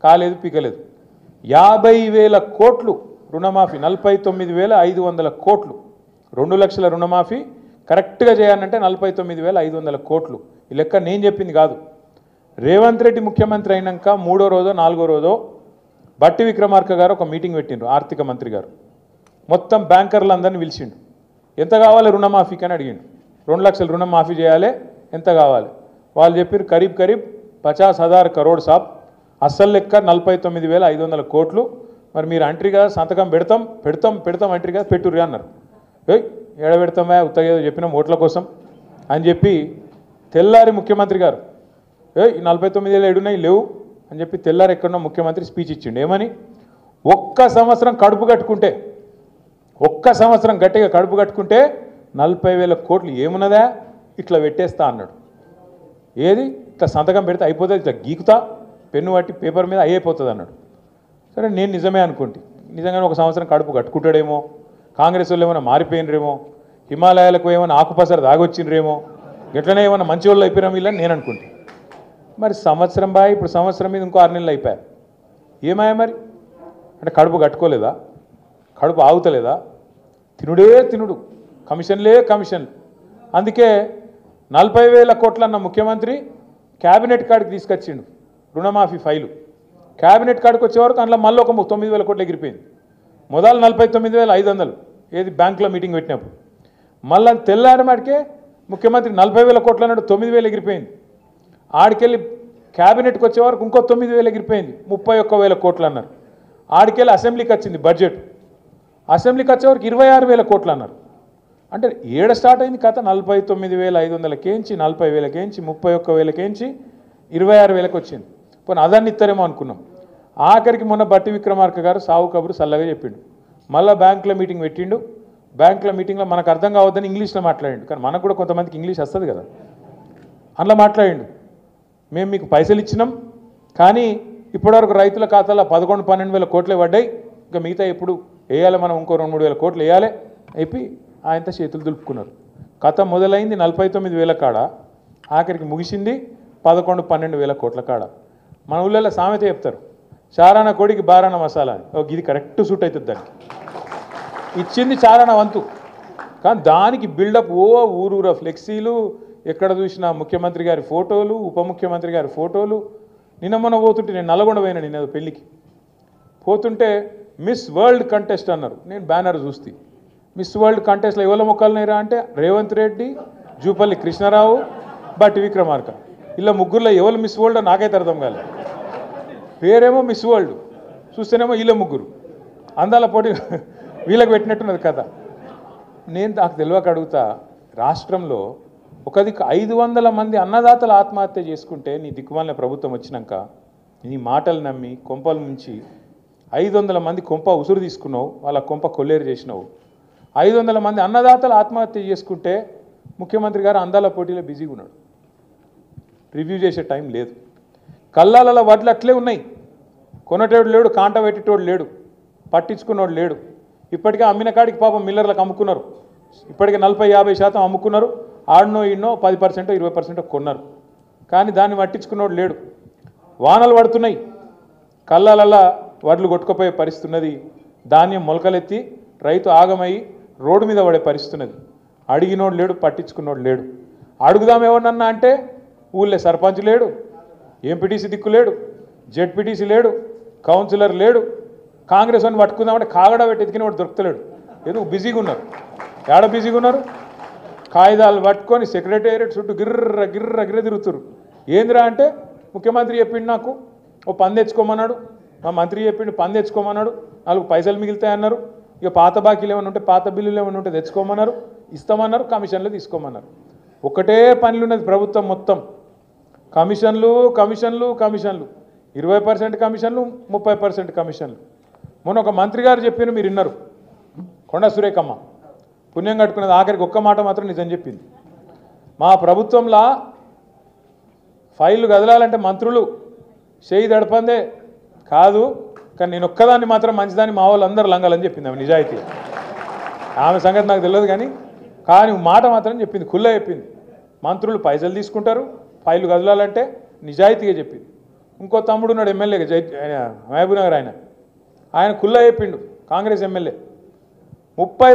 కాలేదు పీకలేదు 50,000 కోట్లు రుణమాఫీ 49,500 కోట్లు 2 లక్షల రుణమాఫీ కరెక్ట్గా చేయాలంటే 49,500 కోట్లు ఈ లెక్క నేను చెప్పింది కాదు రేవంత్ రెడ్డి ముఖ్యమంత్రి అయినాక 3వ రోజో 4వ రోజో బట్టి విక్రమార్క గారు ఒక మీటింగ్ పెట్టిండ్రు ఆర్థిక మంత్రి గారు మొత్తం బ్యాంకర్లందరినీ పిలిచిండు ఎంత కావాలి రుణమాఫీకి అని అడిగిండు 2 లక్షల రుణమాఫీ చేయాలి ఎంత కావాలి వాళ్ళు చెప్పారు కరీబ్ 50,000 కరోడ్ సాబ్ అసలు లెక్క 49,500 కోట్లు మరి మీరు అంట్రీగా సంతకం పెడతాం అంట్రీగా పెట్టుర్రి అన్నారు ఏడ పెడతామా ఉత్తగేదో చెప్పినాం ఓట్ల కోసం అని చెప్పి తెల్లారి ముఖ్యమంత్రి గారు ఈ 49,000 ఏడున్నాయి లేవు అని చెప్పి తెల్లారి ఎక్కడో ముఖ్యమంత్రి స్పీచ్ ఇచ్చిండు ఏమని ఒక్క సంవత్సరం గట్టిగా కడుపు కట్టుకుంటే 40,000 కోట్లు ఏమున్నదా ఇట్లా పెట్టేస్తా అన్నాడు ఏది ఇట్లా సంతకం పెడితే అయిపోతుంది ఇట్లా గీకుతా పెన్ను పట్టి పేపర్ మీద అయిపోతుంది అన్నాడు సరే నేను నిజమే అనుకుంటే నిజంగానే ఒక సంవత్సరం కడుపు కట్టుకుంటాడేమో కాంగ్రెస్ వాళ్ళు ఏమైనా మారిపోయినరేమో హిమాలయాలకు ఏమైనా ఆకుపసర దాగొచ్చిండ్రేమో ఎట్లనే ఏమైనా మంచి వాళ్ళు అయిపోయినా వీళ్ళని నేను అనుకుంటే మరి సంవత్సరం బాయ్ ఇప్పుడు సంవత్సరం మీద ఇంకో 6 నెలలు అయిపోయాయి ఏమాయా మరి అంటే కడుపు కట్టుకోలేదా కడుపు ఆగుతలేదా తినుడు కమిషన్లు అందుకే 40,000 కోట్లు అన్న ముఖ్యమంత్రి క్యాబినెట్ కాడికి తీసుకొచ్చిండు రుణమాఫీ ఫైలు క్యాబినెట్ కాడికి వచ్చే వరకు అందులో మళ్ళీ ఒక 9,000 కోట్లు ఎగిరిపోయింది మొదలు 49,500 ఏది బ్యాంకులో మీటింగ్ పెట్టినప్పుడు మళ్ళీ తెల్లారి మాటికే ముఖ్యమంత్రి 40,000 కోట్లు అన్నాడు 9,000 ఎగిరిపోయింది ఆడికెళ్ళి క్యాబినెట్కి వచ్చే వరకు ఇంకో 9,000 ఎగిరిపోయింది 31,000 కోట్లు అన్నారు ఆడికెళ్ళి అసెంబ్లీకి వచ్చింది బడ్జెట్ అసెంబ్లీకి వచ్చే వరకు 26,000 కోట్లు అన్నారు అంటే ఏడ స్టార్ట్ అయింది కథ 49,500 కేంచి 40,000 కేంచి 31,000 కేంచి 26,000కి వచ్చింది పోనీ అదాన్ని ఇస్తారేమో అనుకున్నాం ఆఖరికి మొన్న బట్టి విక్రమార్క గారు సావు కబురు చల్లగా చెప్పిండు మళ్ళీ బ్యాంకులో మీటింగ్ పెట్టిండు బ్యాంకులో మీటింగ్లో మనకు అర్థం కావద్దని ఇంగ్లీష్లో మాట్లాడిండు కానీ మనకు కూడా కొంతమందికి ఇంగ్లీష్ వస్తుంది కదా అందులో మాట్లాడిండు మేము మీకు పైసలు ఇచ్చినాం కానీ ఇప్పటివరకు రైతుల ఖాతాలో 11-12 కోట్లే పడ్డాయి ఇంకా మిగతా ఎప్పుడు వేయాలి మనం ఇంకో 2-3 కోట్లు వేయాలి అయిపోయి ఆయనతో చేతులు దులుపుకున్నారు కథ మొదలైంది 49,000 కాడ ఆఖరికి ముగిసింది 11-12 కోట్ల కాడ మన ఊళ్ళో సామెత చెప్తారు చారాన కోడికి బారాన మసాలా అని ఇది కరెక్ట్ సూట్ అవుతుంది దానికి ఇచ్చింది చారాన వంతు కానీ దానికి బిల్డప్ ఊరూర ఫ్లెక్సీలు ఎక్కడ చూసినా ముఖ్యమంత్రి గారి ఫోటోలు ఉప ముఖ్యమంత్రి గారి ఫోటోలు నిన్న మొన్న పోతుంటే నేను నల్గొండ పోయినా నిన్న పెళ్ళికి పోతుంటే మిస్ వరల్డ్ కంటెస్ట్ అన్నారు నేను బ్యానర్ చూస్తే మిస్ వరల్డ్ కంటెస్ట్లో ఎవరి మొక్కలున్నాయిరా అంటే రేవంత్ రెడ్డి జూపల్లి కృష్ణారావు బట్టి విక్రమార్క ఇలా ముగ్గురులో ఎవరు మిస్ వరల్డ్ నాకైతే అర్థం కాలేదు పేరేమో మిస్ వరల్డ్ చూస్తేనేమో వీళ్ళ ముగ్గురు అందాల పోటీ వీళ్ళకి పెట్టినట్టున్నది కథ నేను నాకు తెలియక అడుగుతా రాష్ట్రంలో ఒక దిక్కు 500 మంది అన్నదాతలు ఆత్మహత్య చేసుకుంటే నీ దిక్కుమాలిన ప్రభుత్వం వచ్చినాక నీ మాటలు నమ్మి కొంపల నుంచి 500 మంది కొంప ఉసురు తీసుకున్నావు వాళ్ళ కొంప కొల్లేరు చేసినావు 500 మంది అన్నదాతలు ఆత్మహత్య చేసుకుంటే ముఖ్యమంత్రి గారు అందాల పోటీలో బిజీగా ఉన్నాడు రివ్యూ చేసే టైం లేదు కల్లాల వడ్లు అట్లే ఉన్నాయి కొనటోడు లేడు కాంట పెట్టేటోడు లేడు పట్టించుకున్నోడు లేడు ఇప్పటికే అమ్మిన కాడికి పాపం మిల్లర్లకు అమ్ముకున్నారు ఇప్పటికే 40-50% అమ్ముకున్నారు ఆడనో ఈడనో 10% 20% కొన్నారు కానీ దాన్ని పట్టించుకున్నోడు లేడు వానలు పడుతున్నాయి కల్లాలల్లా వడ్లు కొట్టుకుపోయే పరిస్థితి ఉన్నది ధాన్యం మొలకలెత్తి రైతు ఆగమై రోడ్డు మీద పడే పరిస్థితి ఉన్నది అడిగినోడు లేడు పట్టించుకున్నోడు లేడు అడుగుదాం ఎవరినన్నా అంటే ఊళ్ళో సర్పంచ్ లేడు ఎంపీటీసీ దిక్కు లేడు జెడ్పీటీసీ లేడు కౌన్సిలర్ లేడు కాంగ్రెస్ అని పట్టుకుందామంటే కాగడా పెట్టి ఎతికిన వాడు దొరుకుతలేడు ఏదో బిజీగా ఉన్నారు ఏడ బిజీగా ఉన్నారు కాగితాలు పట్టుకొని సెక్రటేరియట్ చుట్టూ గిర్ర తిరుగుతారు ఏందిరా అంటే ముఖ్యమంత్రి చెప్పిండు నాకు ఓ పని తెచ్చుకోమన్నాడు మా మంత్రి చెప్పిండు పని తెచ్చుకోమన్నాడు 4 పైసలు మిగులుతాయన్నారు ఇక పాత బాకీలు ఏమైనా ఉంటే పాత బిల్లులు ఏమైనా ఉంటే తెచ్చుకోమన్నారు ఇస్తామన్నారు కమిషన్లు తీసుకోమన్నారు ఒకటే పనులు ఉన్నది ప్రభుత్వం మొత్తం కమిషన్లు 20% కమిషన్లు 30% కమిషన్లు మొన్న ఒక మంత్రి గారు చెప్పిన మీరు విన్నారు కొండ సురేఖమ్మ పుణ్యం కట్టుకున్నది ఆఖరికి ఒక్క మాట మాత్రం నిజం చెప్పింది మా ప్రభుత్వంలో ఫైళ్ళు కదలాలంటే మంత్రులు చేయి దడపందే కాదు కానీ నేను ఒక్కదాన్ని మాత్రం మంచిదాన్ని మా వాళ్ళు అందరూ లంగాలని చెప్పింది ఆమె నిజాయితీ ఆమె సంగతి నాకు తెలియదు కానీ మాట మాత్రం చెప్పింది ఖుల్లా చెప్పింది మంత్రులు పైసలు తీసుకుంటారు ఫైళ్ళు కదలాలంటే నిజాయితీగా చెప్పింది ఇంకో తమ్ముడు ఉన్నాడు ఎమ్మెల్యేగా మహబూబ్ నగర్ ఆయన కుల్లా చెప్పిండు కాంగ్రెస్ ఎమ్మెల్యే 30